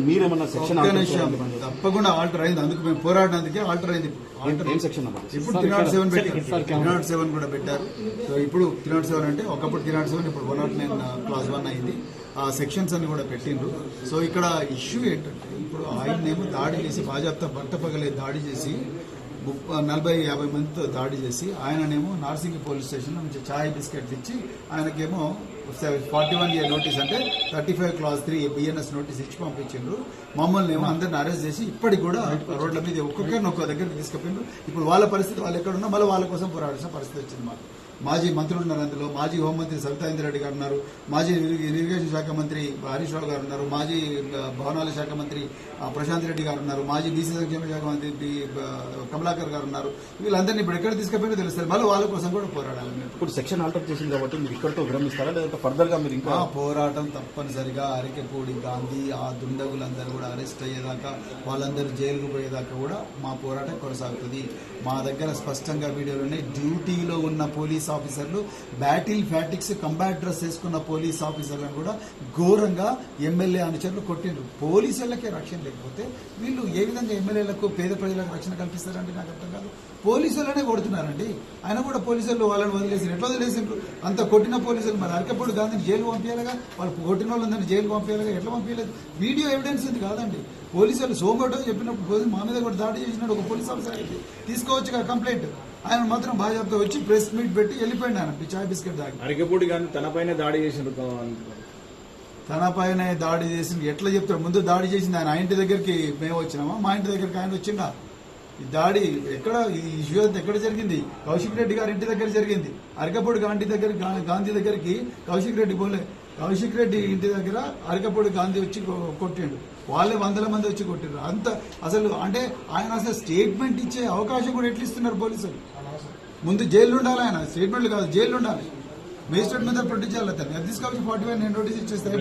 మీరేమన్నా సెక్షన్ తప్పకుండా ఆల్టర్ అయింది. అందుకు మేము పోరాడినందుకే ఆల్టర్ అయింది. ఇప్పుడు 307 పెట్టారు, 307 కూడా పెట్టారు. సో ఇప్పుడు 307 అంటే ఒకప్పుడు 307 ఇప్పుడు 109 క్లాస్ 1 అయింది. ఆ సెక్షన్స్ అన్ని కూడా పెట్టిండ్రు. సో ఇక్కడ ఇష్యూ ఏంటంటే ఇప్పుడు ఆయన్నేమో దాడి చేసి బాజాప్తా పట్టపగలే దాడి చేసి 40-50 మందితో దాడి చేసి ఆయననేమో నార్సింగి పోలీస్ స్టేషన్ నుంచి ఛాయ్ బిస్కెట్ ఇచ్చి ఆయనకేమో 41 year నోటీస్ అంటే 35 clause 3 BNS నోటీస్ ఇచ్చి పంపించిండ్రు. మమ్మల్ని ఏమో అందరిని అరెస్ట్ చేసి ఇప్పటికి కూడా రోడ్ల మీద ఒక్కొక్కరిని ఒక్కో దగ్గరికి తీసుకుపోయిండ్రు. ఇప్పుడు వాళ్ళ పరిస్థితి వాళ్ళు ఎక్కడున్నా మళ్ళీ వాళ్ళ కోసం పోరాడాల్సిన పరిస్థితి వచ్చింది. మాకు మాజీ మంత్రులు ఉన్నారు, అందులో మాజీ హోంమంత్రి సవితా ఇంద్రారెడ్డి గారు ఉన్నారు, మాజీ ఇరిగేషన్ శాఖ మంత్రి హరీష్ రావు గారు ఉన్నారు, మాజీ భవనాల శాఖ మంత్రి ప్రశాంత్ రెడ్డి గారు ఉన్నారు, మాజీ బీసీ సంక్షేమ శాఖ మంత్రి కమలాకర్ గారు ఉన్నారు. వీళ్ళందరినీ ఇప్పుడు ఎక్కడ తీసుకుపోయినా తెలుస్తారు. మళ్ళీ వాళ్ళ కోసం కూడా పోరాడాలి. ఇప్పుడు సెక్షన్ ఆల్టర్ చేసింది కాబట్టి మీరు ఇక్కడితో విరమిస్తారా లేదంటే ఫర్దర్ గా మీరు ఇంకా పోరాటం తప్పనిసరిగా అరికెపూడి గాంధీ ఆ దుండగులందరూ కూడా అరెస్ట్ అయ్యేదాకా వాళ్ళందరూ జైలుకు పోయేదాకా కూడా మా పోరాటం కొనసాగుతుంది. మా దగ్గర స్పష్టంగా వీడియోలోనే డ్యూటీలో ఉన్న పోలీస్ ఆఫీసర్లు బ్యాటిల్ ఫ్యాటిక్స్ కంబాట్ డ్రెస్ వేసుకున్న పోలీస్ ఆఫీసర్లను కూడా ఘోరంగా ఎమ్మెల్యే అనుచరులు కొట్టిండ్రు. పోలీసులకే రక్షణ లేకపోతే వీళ్ళు ఏ విధంగా ఎమ్మెల్యేలకు పేద ప్రజలకు రక్షణ కల్పిస్తారంటే నాకు అర్థం కాదు. పోలీసులనే కొడుతున్నారండి. ఆయన కూడా పోలీసులు వాళ్ళని వదిలేసి ఎట్లా వదిలేసిండ్రు? అంత కొట్టిన పోలీసులు మరి అరకపూడి గాంధీని జైలు పంపించాలిగా, వాళ్ళు కొట్టిన వాళ్ళందరినీ జైలు పంపించాలిగా, ఎట్లా పంపించలేదు? వీడియో ఎవిడెన్స్ ఉంది కాదండి. పోలీసులు సోమటో చెప్పినప్పుడు మా మీద కూడా దాడి చేసినాడు ఒక పోలీస్ ఆఫీసర్ అయితే తీసుకోవచ్చు కంప్లైంట్. ఆయన మాత్రం బాధ్యత వచ్చి ప్రెస్ మీట్ పెట్టి వెళ్ళిపోయింది. ఆయన చాయ్ బిస్కెట్ దాగి అరకపూడి గాంధీ తనపైన దాడి చేసిన తనపైన దాడి చేసింది ఎట్లా చెప్తాడు? ముందు దాడి చేసింది ఆయన ఇంటి దగ్గరికి మేము వచ్చినామా, మా ఇంటి దగ్గరికి ఆయన వచ్చిందా? ఈ దాడి ఎక్కడ, ఈ ఇష్యూ ఎక్కడ జరిగింది? కౌశిక్ రెడ్డి గారి ఇంటి దగ్గర జరిగింది. అరకపూడి గాంధీ దగ్గరికి కౌశిక్ రెడ్డి పోలే. కౌశిక్ రెడ్డి ఇంటి దగ్గర అరకపూడి గాంధీ వచ్చి కొట్టిండు. వాళ్ళే 100 మంది వచ్చి కొట్టిండ్రు. అంత అసలు అంటే ఆయన అసలు స్టేట్మెంట్ ఇచ్చే అవకాశం కూడా ఎట్లా ఇస్తున్నారు పోలీసులు? ముందు జైలు ఉండాలి. ఆయన స్టేట్మెంట్లు కాదు, జైలు ఉండాలి. మేజిస్ట్రేట్ మీద ప్రొడ్యూస్ చేయాలి. అతను తీసుకొచ్చి 41 నేను నోటీస్ ఇచ్చేస్తాను.